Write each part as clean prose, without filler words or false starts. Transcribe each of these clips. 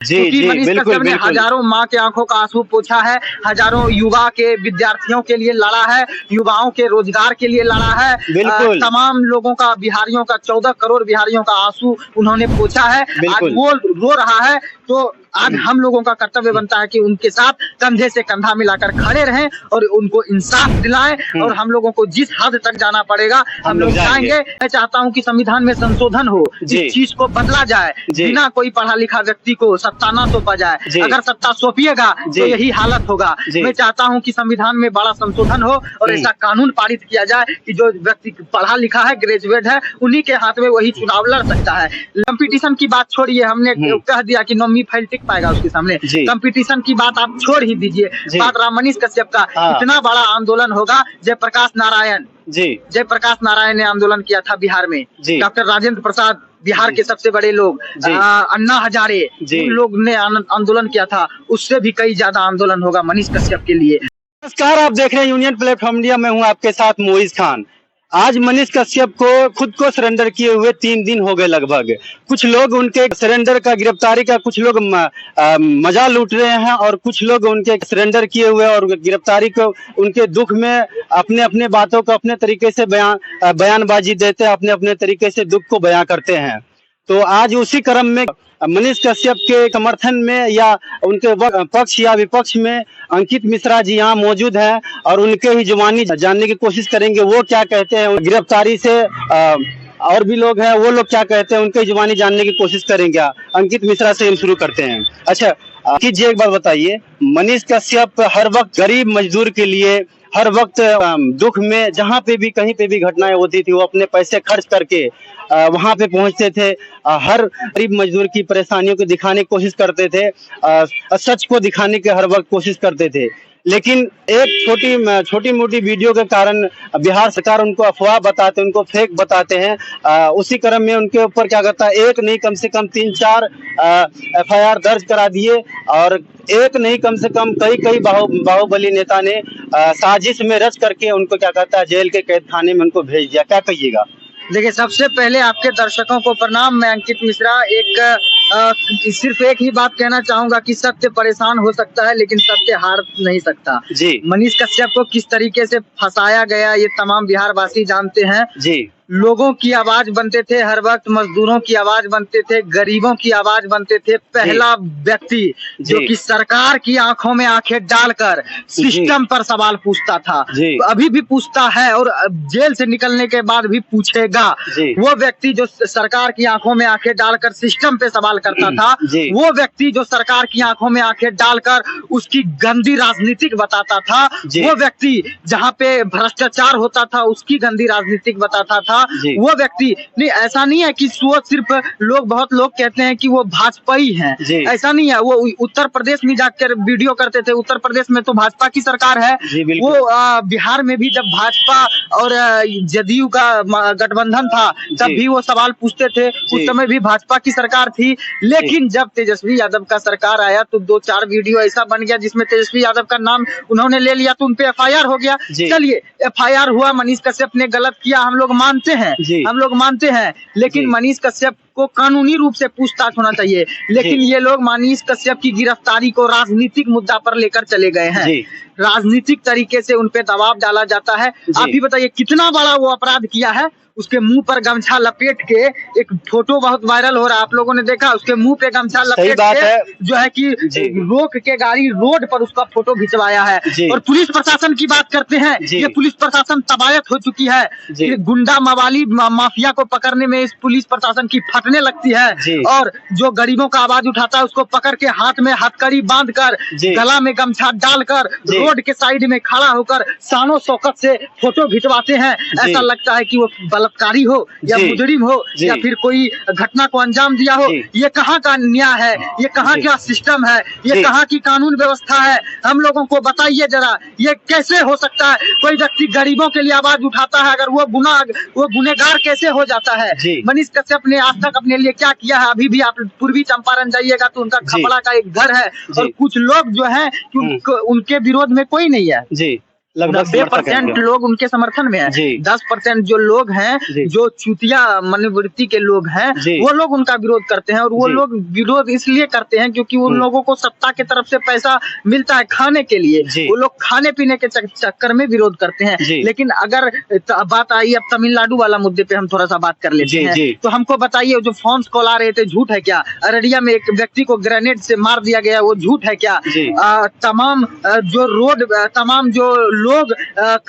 क्योंकि मनीष कश्यप ने हजारों माँ के आंखों का आंसू पोंछा है, हजारों युवा के विद्यार्थियों के लिए लड़ा है, युवाओं के रोजगार के लिए लड़ा है, तमाम लोगों का, बिहारियों का, 14 करोड़ बिहारियों का आंसू उन्होंने पोंछा है। आज वो रो रहा है तो आज हम लोगों का कर्तव्य बनता है कि उनके साथ कंधे से कंधा मिलाकर खड़े रहें और उनको इंसाफ दिलाएं। और हम लोगों को जिस हद तक जाना पड़ेगा हम लोग जाएंगे। मैं चाहता हूं कि संविधान में संशोधन हो, इस चीज को बदला जाए, बिना कोई पढ़ा लिखा व्यक्ति को सत्ता न सौंपा जाए। अगर सत्ता सौंपिएगा तो यही हालत होगा। मैं चाहता हूं कि संविधान में बड़ा संशोधन हो और ऐसा कानून पारित किया जाए कि जो व्यक्ति पढ़ा लिखा है, ग्रेजुएट है, उन्हीं के हाथ में वही चुनाव लड़ सकता है। कंपटीशन की बात छोड़िए, हमने कह दिया कि नौवीं फाइल पाएगा उसके सामने। कंपटीशन की बात आप छोड़ ही दीजिए। बात रहा मनीष कश्यप का, इतना बड़ा आंदोलन होगा। जयप्रकाश नारायण ने आंदोलन किया था बिहार में, डॉक्टर राजेंद्र प्रसाद बिहार के सबसे बड़े लोग, अन्ना हजारे, उन लोग ने आंदोलन किया था। उससे भी कई ज्यादा आंदोलन होगा मनीष कश्यप के लिए। नमस्कार, आप देख रहे हैं यूनियन प्लेटफॉर्म इंडिया में हूं आपके साथ मोइज खान। आज मनीष कश्यप को खुद को सरेंडर किए हुए 3 दिन हो गए लगभग। कुछ लोग उनके सरेंडर का, गिरफ्तारी का, कुछ लोग मजा लूट रहे हैं और कुछ लोग उनके सरेंडर किए हुए और गिरफ्तारी को, उनके दुख में अपने अपने बातों को अपने तरीके से बयानबाजी देते हैं, अपने अपने तरीके से दुख को बयां करते हैं। तो आज उसी क्रम में मनीष कश्यप के समर्थन में या उनके पक्ष या विपक्ष में अंकित मिश्रा जी यहाँ मौजूद हैं और उनके ही जुबानी जानने की कोशिश करेंगे वो क्या कहते हैं गिरफ्तारी से। और भी लोग हैं, वो लोग क्या कहते हैं, उनके जुबानी जानने की कोशिश करेंगे। अंकित मिश्रा से हम शुरू करते हैं। अच्छा अंकित जी, एक बात बताइए, मनीष कश्यप हर वक्त गरीब मजदूर के लिए, हर वक्त दुख में जहाँ पे भी कहीं पे भी घटनाएं होती थी वो अपने पैसे खर्च करके वहां पे पहुंचते थे, हर गरीब मजदूर की परेशानियों को दिखाने की कोशिश करते थे, सच को दिखाने की हर वक्त कोशिश करते थे। लेकिन एक छोटी मोटी वीडियो के कारण बिहार सरकार उनको अफवाह बताते, उनको फेक बताते हैं। उसी क्रम में उनके ऊपर क्या करता है, एक नहीं कम से कम 3-4 FIR दर्ज करा दिए और एक नहीं कम से कम कई बाहुबली नेता ने साजिश में रच करके उनको क्या कहता है, जेल के कैद खाने में उनको भेज दिया। क्या कहिएगा? देखिए, सबसे पहले आपके दर्शकों को प्रणाम। मैं अंकित मिश्रा सिर्फ एक ही बात कहना चाहूंगा कि सत्य परेशान हो सकता है लेकिन सत्य हार नहीं सकता जी। मनीष कश्यप को किस तरीके से फंसाया गया ये तमाम बिहार वासी जानते हैं जी। लोगों की आवाज बनते थे, हर वक्त मजदूरों की आवाज बनते थे, गरीबों की आवाज बनते थे। पहला व्यक्ति जो कि सरकार की आंखों में आंखें डालकर सिस्टम पर सवाल पूछता था, अभी भी पूछता है और जेल से निकलने के बाद भी पूछेगा। वो व्यक्ति जो सरकार की आंखों में आंखें डालकर सिस्टम पे सवाल करता था, वो व्यक्ति जो सरकार की आंखों में आंखें डालकर उसकी गंदी राजनीतिक बताता था, वो व्यक्ति जहाँ पे भ्रष्टाचार होता था उसकी गंदी राजनीतिक बताता था, वो व्यक्ति नहीं। ऐसा नहीं है कि वो सिर्फ बहुत लोग कहते हैं कि वो भाजपाई हैं, ऐसा नहीं है। वो उत्तर प्रदेश में जाकर वीडियो करते थे, उत्तर प्रदेश में तो भाजपा की सरकार है। वो बिहार में भी जब भाजपा और जदयू का गठबंधन था तब भी वो सवाल पूछते थे, उस समय भी भाजपा की सरकार थी। लेकिन जब तेजस्वी यादव का सरकार आया तो 2-4 वीडियो ऐसा बन गया जिसमें तेजस्वी यादव का नाम उन्होंने ले लिया तो उनपे FIR हो गया। चलिए, FIR हुआ, मनीष कश्यप ने गलत किया, हम लोग मानते हैं, लेकिन मनीष कश्यप को कानूनी रूप से पूछताछ होना चाहिए। लेकिन ये लोग मनीष कश्यप की गिरफ्तारी को राजनीतिक मुद्दा पर लेकर चले गए हैं, राजनीतिक तरीके से उनपे दबाव डाला जाता है। आप ही बताइए कितना बड़ा वो अपराध किया है। उसके मुंह पर गमछा लपेट के एक फोटो बहुत वायरल हो रहा है, आप लोगों ने देखा, उसके मुंह पे गमछा लपेट के जो है कि रोक के गाड़ी रोड पर उसका फोटो खिंचवाया है। और पुलिस प्रशासन की बात करते हैं, ये पुलिस प्रशासन तबायत हो चुकी है। गुंडा मवाली माफिया को पकड़ने में इस पुलिस प्रशासन की फटने लगती है और जो गरीबों का आवाज उठाता है उसको पकड़ के हाथ में हथकड़ी बांध कर, गला में गमछा डालकर रोड के साइड में खड़ा होकर शानो शौकत से फोटो खिंचवाते हैं। ऐसा लगता है कि वो बलात्कारी हो या मुजरिम हो या फिर कोई घटना को अंजाम दिया हो। ये कहाँ का न्याय है, ये कहाँ का सिस्टम है, ये कहाँ की कानून व्यवस्था है? हम लोगों को बताइए जरा, ये कैसे हो सकता है? कोई व्यक्ति गरीबों के लिए आवाज उठाता है, अगर वो गुनहगार कैसे हो जाता है? मनीष कश्यप ने आज तक अपने लिए क्या किया है? अभी भी आप पूर्वी चंपारण जाइएगा तो उनका खपड़ा का एक घर है और कुछ लोग जो है उनके विरोध में कोई नहीं है। लगभग 90% लोग उनके समर्थन में है। 10% जो लोग हैं, जो चूतिया मनोवृत्ति के लोग हैं, वो लोग उनका विरोध करते हैं। और वो लोग विरोध इसलिए करते हैं क्योंकि उन लोगों को सत्ता की तरफ से पैसा मिलता है खाने के लिए, वो लोग खाने पीने के चक्कर में विरोध करते हैं। लेकिन अगर बात आई अब तमिलनाडु वाला मुद्दे पे हम थोड़ा सा बात कर लेते हैं, तो हमको बताइए जो फोन कॉल आ रहे थे झूठ है क्या? अररिया में एक व्यक्ति को ग्रेनेड से मार दिया गया, वो झूठ है क्या? तमाम जो लोग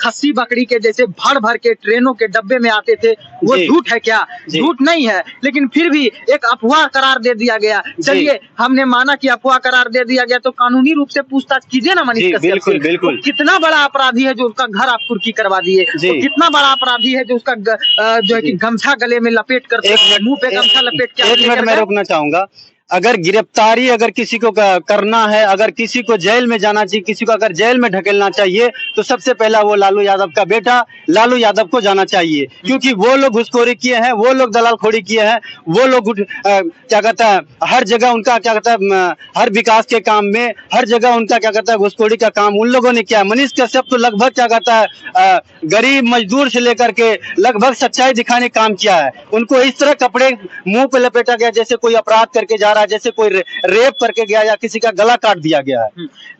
खस्सी बकरी के जैसे भर भर के ट्रेनों के डब्बे में आते थे, वो झूठ है क्या? झूठ नहीं है, लेकिन फिर भी एक अफवाह करार दे दिया गया। चलिए हमने माना कि अफवाह करार दे दिया गया, तो कानूनी रूप से पूछताछ कीजिए ना मनीष कश्यप से। बिल्कुल। कितना बड़ा अपराधी है जो उसका घर आप कुर्की करवा दिए, तो कितना बड़ा अपराधी है जो उसका जो है कि गमछा गले में लपेट कर, मुंह पे गमछा लपेट के। एक मिनट मैं रोकना चाहूंगा। अगर गिरफ्तारी अगर किसी को करना है, अगर किसी को जेल में जाना चाहिए, किसी को अगर जेल में ढकेलना चाहिए, तो सबसे पहला वो लालू यादव का बेटा लालू यादव को जाना चाहिए, क्योंकि वो लोग घुसखोरी किए हैं, वो लोग दलालखोरी किए हैं, वो लोग क्या कहता है हर जगह उनका क्या कहता है हर विकास के काम में हर जगह उनका क्या कहता है घुसखोरी का काम उन लोगों ने किया। मनीष कश्यप तो लगभग क्या कहता है गरीब मजदूर से लेकर के लगभग सच्चाई दिखाने काम किया है। उनको इस तरह कपड़े मुंह पे लपेटा गया जैसे कोई अपराध करके जा रहा है, जैसे कोई रेप करके गया या किसी का गला काट दिया गया है।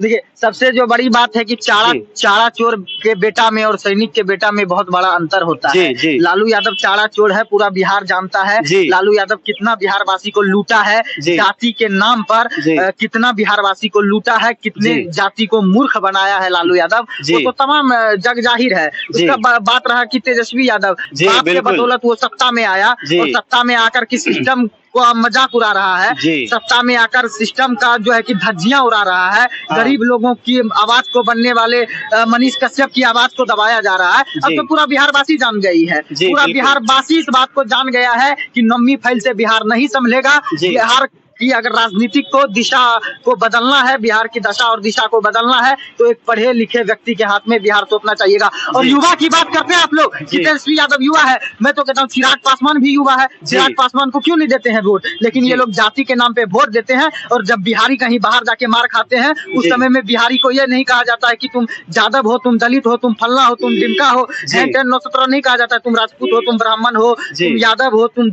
देखिए सबसे जो बड़ी बात है कि चाड़ा चोर के बेटा में और सैनिक के बेटा में बहुत बड़ा अंतर होता है। लालू यादव चाड़ा चोर है, पूरा बिहार जानता है। लालू यादव कितना बिहारवासी को लूटा है, जाति के नाम पर कितना बिहारवासी को लूटा है, कितने जाति को मूर्ख बनाया है लालू यादव, वो तो तमाम जग जाहिर है। उसका बात रहा कि तेजस्वी यादव बाप के बदौलत वो सत्ता में आया और सत्ता में आकर के सिस्टम को मजाक उड़ा रहा है, सत्ता में आकर सिस्टम का जो है कि धज्जियां उड़ा रहा है, गरीब लोगों की आवाज को बनने वाले मनीष कश्यप की आवाज को दबाया जा रहा है। अब तो पूरा बिहारवासी जान गई है, पूरा बिहारवासी इस बात को जान गया है कि नम्मी फैल से बिहार नहीं संभलेगा। बिहार कि अगर राजनीतिक को दिशा को बदलना है, बिहार की दशा और दिशा को बदलना है, तो एक पढ़े लिखे व्यक्ति के हाथ में बिहार सौंपना चाहिएगा। और युवा की बात करते हैं आप लोग, तेजस्वी यादव युवा है, मैं तो कहता हूँ चिराग पासवान भी युवा है, चिराग पासवान को क्यों नहीं देते हैं वोट? लेकिन ये लोग जाति के नाम पे वोट देते हैं, और जब बिहारी कहीं बाहर जाके मार खाते हैं, उस समय में बिहारी को यह नहीं कहा जाता है कि तुम यादव हो, तुम दलित हो, तुम फलना हो, तुम डिमका हो, 917 नहीं कहा जाता है, तुम राजपूत हो, तुम ब्राह्मण हो, तुम यादव हो, तुम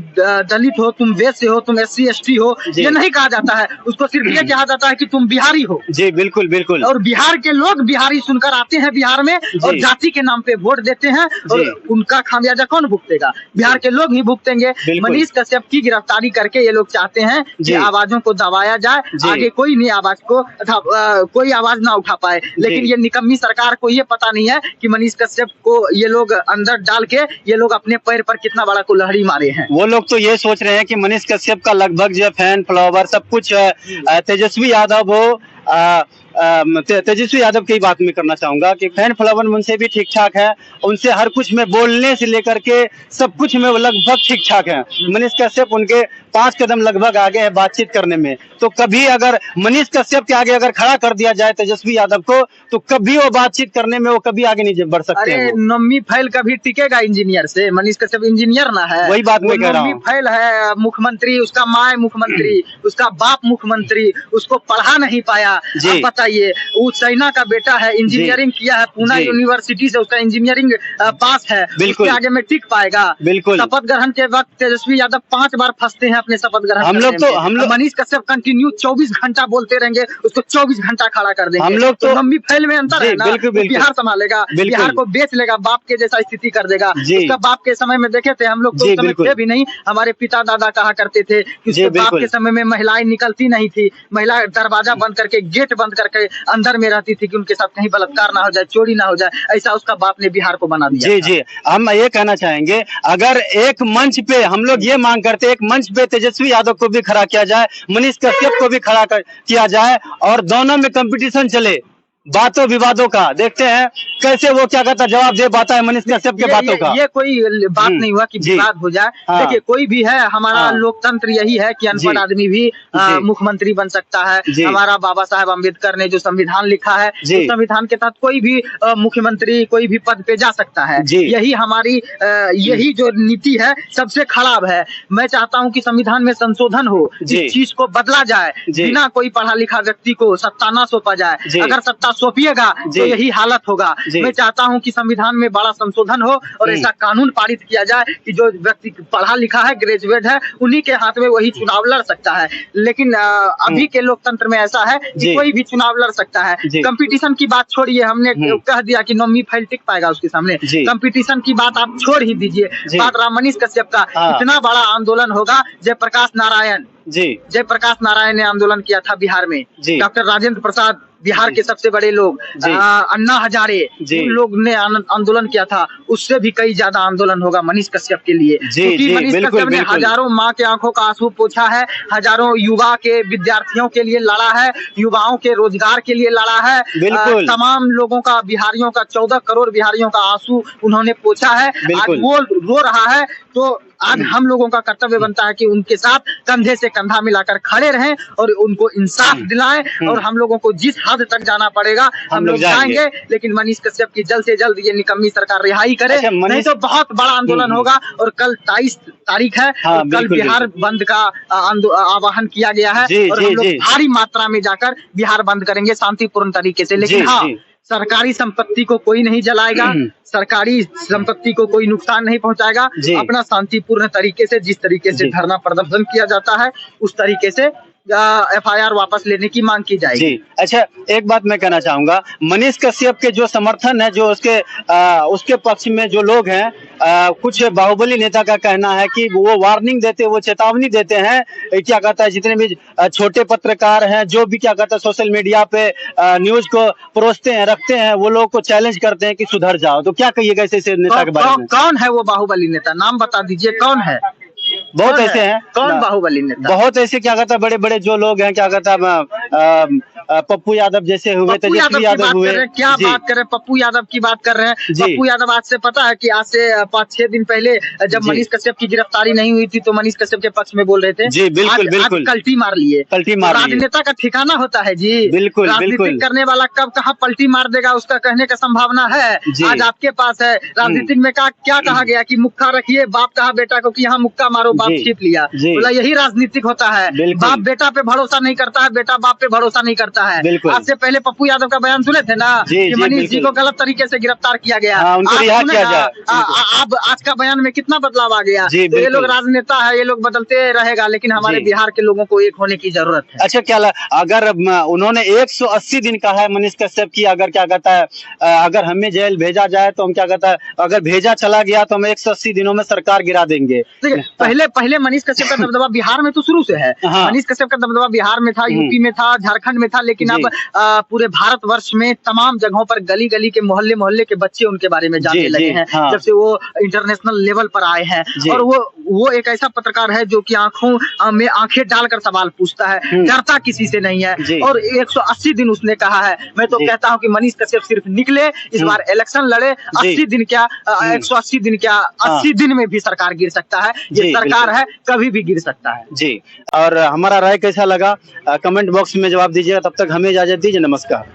दलित हो, तुम वैश्य हो, तुम SC ST हो, ये नहीं कहा जाता है। उसको सिर्फ ये कहा जाता है कि तुम बिहारी हो। जी बिल्कुल बिल्कुल। और बिहार के लोग बिहारी सुनकर आते हैं बिहार में और जाति के नाम पे वोट देते हैं, और उनका खामियाजा कौन भुगतेगा? बिहार के लोग ही भुगतेंगे। मनीष कश्यप की गिरफ्तारी करके ये लोग चाहते हैं कि आवाजों को दबाया जाए, आगे कोई नहीं आवाज को कोई आवाज ना उठा पाए। लेकिन ये निकम्मी सरकार को ये पता नहीं है कि मनीष कश्यप को ये लोग अंदर डाल के ये लोग अपने पैर पर कितना बड़ा कुल्हाड़ी मारे हैं। वो लोग तो ये सोच रहे हैं कि मनीष कश्यप का लगभग जो फैन फॉलोवर सब कुछ तेजस्वी यादव हो। तेजस्वी यादव की बात में करना चाहूंगा कि फैन फॉलोवर उनसे भी ठीक ठाक है, उनसे हर कुछ में बोलने से लेकर के सब कुछ में लगभग ठीक ठाक है। मनीष कश्यप उनके 5 कदम लगभग आगे है बातचीत करने में। तो कभी अगर मनीष कश्यप के आगे अगर खड़ा कर दिया जाए तेजस्वी यादव को, तो कभी वो बातचीत करने में वो कभी आगे नहीं बढ़ सकते हैं। नम्मी फैल कभी टिकेगा इंजीनियर से? मनीष कश्यप इंजीनियर ना है, वही बात मैं कह रहा हूँ। नम्मी फैल है मुख्यमंत्री, उसका माँ मुख्यमंत्री, उसका बाप मुख्यमंत्री, उसको पढ़ा नहीं पाया। अब बताइए, वो चाइना का बेटा है, इंजीनियरिंग किया है, पूना यूनिवर्सिटी से उसका इंजीनियरिंग पास है, उसके आगे में टिक पाएगा? बिल्कुल। शपथ ग्रहण के वक्त तेजस्वी यादव 5 बार फंसते हैं अपने शपथ ग्रहण। हम लोग मनीष कश्यप कंटिन्यू 24 घंटा बोलते रहेंगे, उसको 24 घंटा खड़ा कर देंगे। हम लोग तो नम्मी फैल में अंतर है ना, बिहार संभालेगा, बिहार को बेच लेगा, बाप के जैसा स्थिति कर देगा। उसका बाप के समय में देखे थे हम लोग, तो उस समय थे भी नहीं, हमारे पिता दादा कहा करते थे कि उसके बाप के समय में महिलाएं निकलती नहीं थी, महिला दरवाजा बंद करके गेट बंद करके अंदर में रहती थी कि उनके साथ कहीं बलात्कार ना हो जाए, चोरी ना हो जाए। ऐसा उसका बाप ने बिहार को बना दिया। जी हम ये कहना चाहेंगे, अगर एक मंच पे हम लोग ये मांग करते, एक मंच पे तेजस्वी यादव को भी खड़ा किया जाए, मनीष कश्यप को भी खड़ा किया जाए, और दोनों में कंपटीशन चले बातों विवादों का। देखते हैं कैसे वो क्या कहता जवाब दे पाता है मनीष कश्यप के बातों का। ये कोई बात नहीं हुआ कि विवाद हो जाए। देखिए कोई भी है, हमारा लोकतंत्र यही है कि अनपढ़ आदमी भी मुख्यमंत्री बन सकता है। हमारा बाबा साहेब अम्बेडकर ने जो संविधान लिखा है, उस संविधान के तहत कोई भी मुख्यमंत्री कोई भी पद पे जा सकता है। यही हमारी यही जो नीति है सबसे खराब है। मैं चाहता हूँ कि संविधान में संशोधन हो, इस चीज को बदला जाए, बिना कोई पढ़ा लिखा व्यक्ति को सत्ता ना सौंपा जाए। अगर सत्ता ऐसा सौंपिएगा जी। तो यही हालत होगा। जी। मैं चाहता हूं कि संविधान में बड़ा संशोधन हो और ऐसा कानून पारित किया जाए कि जो व्यक्ति पढ़ा लिखा है, ग्रेजुएट है, उन्हीं के हाथ में वही चुनाव लड़ सकता है। लेकिन अभी के लोकतंत्र में ऐसा है कि जी। कोई भी चुनाव लड़ सकता है। जी। कंपटीशन की बात छोड़िए, हमने कह दिया कि नौवीं फाइल टिक पाएगा उसके सामने। जी। कंपटीशन की बात आप छोड़ ही दीजिए, जी। बात रहा मनीष कश्यप का। हाँ। इतना बड़ा आंदोलन होगा। जयप्रकाश नारायण ने आंदोलन किया था बिहार में। जी। डॉक्टर राजेंद्र प्रसाद बिहार के सबसे बड़े लोग, अन्ना हजारे, उन लोग ने आंदोलन किया था। उससे भी कई ज्यादा आंदोलन होगा मनीष कश्यप के लिए, क्योंकि मनीष कश्यप ने हजारों माँ के आंखों का आंसू पोंछा है, हजारों युवा के विद्यार्थियों के लिए लड़ा है, युवाओं के रोजगार के लिए लड़ा है। तमाम लोगों का, बिहारियों का, 14 करोड़ बिहारियों का आंसू उन्होंने पोंछा है। आज वो रो रहा है तो आज हम लोगों का कर्तव्य बनता है कि उनके साथ कंधे से कंधा मिलाकर खड़े रहें और उनको इंसाफ दिलाएं। और हम लोगों को जिस हद तक जाना पड़ेगा हम लोग जाएंगे, लेकिन मनीष कश्यप की जल्द से जल्द ये निकम्मी सरकार रिहाई करे। नहीं तो बहुत बड़ा आंदोलन होगा। और कल 23 तारीख है, कल बिहार बंद का आह्वान किया गया है और हम लोग भारी मात्रा में जाकर बिहार बंद करेंगे शांतिपूर्ण तरीके से। लेकिन हाँ, सरकारी संपत्ति को कोई नहीं जलाएगा, सरकारी संपत्ति को कोई नुकसान नहीं पहुंचाएगा। अपना शांतिपूर्ण तरीके से, जिस तरीके से धरना प्रदर्शन किया जाता है, उस तरीके से FIR वापस लेने की मांग की जाएगी। जी। अच्छा, एक बात मैं कहना चाहूंगा, मनीष कश्यप के जो समर्थन है, जो उसके पक्ष में जो लोग हैं, कुछ बाहुबली नेता का कहना है कि वो वार्निंग देते, वो चेतावनी देते हैं, क्या कहता है, जितने भी छोटे पत्रकार हैं, जो भी क्या कहता है सोशल मीडिया पे न्यूज को परोसते हैं, रखते हैं, वो लोग को चैलेंज करते हैं कि सुधर जाओ। तो क्या कहिएगा ऐसे नेता के बारे में? कौन है वो बाहुबली नेता? नाम बता दीजिए, कौन है? बहुत ऐसे हैं। कौन बाहुबली नेता? बहुत ऐसे क्या कहता है बड़े बड़े जो लोग हैं, क्या कहता है पप्पू यादव जैसे हुए, तेजस्वी यादव हुए। क्या बात कर रहे हैं? पप्पू यादव की बात कर रहे हैं। पप्पू यादव आज से पता है कि आज से 5-6 दिन पहले जब मनीष कश्यप की गिरफ्तारी नहीं हुई थी तो मनीष कश्यप के पक्ष में बोल रहे थे। जी बिल्कुल बिल्कुल। पलटी मार लिए। राजनेता का ठिकाना होता है जी। बिल्कुल राजनीति करने वाला कब कहाँ पलटी मार देगा उसका कहने का संभावना है। आज आपके पास है। राजनीति में क्या कहा गया कि मुक्का रखिए, बाप कहा बेटा को कि यहाँ मुक्का मारो, बाप छिप लिया। बोला यही राजनीतिक होता है। बाप बेटा पे भरोसा नहीं करता है, बेटा बाप पे भरोसा नहीं करता है। आज से पहले पप्पू यादव का बयान सुने थे ना कि मनीष जी को गलत तरीके से गिरफ्तार किया गया। अब आज का बयान में कितना बदलाव आ गया। तो ये लोग राजनेता है, ये लोग बदलते रहेगा, लेकिन हमारे बिहार के लोगों को एक होने की जरूरत है। अच्छा, क्या अगर उन्होंने 180 दिन कहा है मनीष कश्यप की, अगर क्या कहता है अगर हमें जेल भेजा जाए तो हम क्या कहता है, अगर भेजा चला गया तो हम 180 दिनों में सरकार गिरा देंगे। पहले मनीष कश्यप का दबदबा बिहार में तो शुरू से है। मनीष कश्यप का दबदबा बिहार में था, यूपी में था, झारखंड में था, लेकिन अब पूरे भारतवर्ष में तमाम जगहों पर गली गली के मोहल्ले मोहल्ले के बच्चे उनके बारे में जानने लगे हैं। जब से वो इंटरनेशनल लेवल पर आए हैं। और वो एक ऐसा पत्रकार है जो कि आंखों में आंखें डालकर सवाल पूछता है, डरता किसी से नहीं है। और 180 दिन उसने कहा है। मैं तो कहता हूं कि मनीष कश्यप सिर्फ निकले, इस बार इलेक्शन लड़े। 80 दिन क्या, 180 दिन क्या, 80 दिन में भी सरकार गिर सकता है। ये सरकार है, कभी भी गिर सकता है। जी। और हमारा राय कैसा लगा कमेंट बॉक्स में जवाब दीजिएगा। तब तक हमें इजाजत दीजिए। नमस्कार।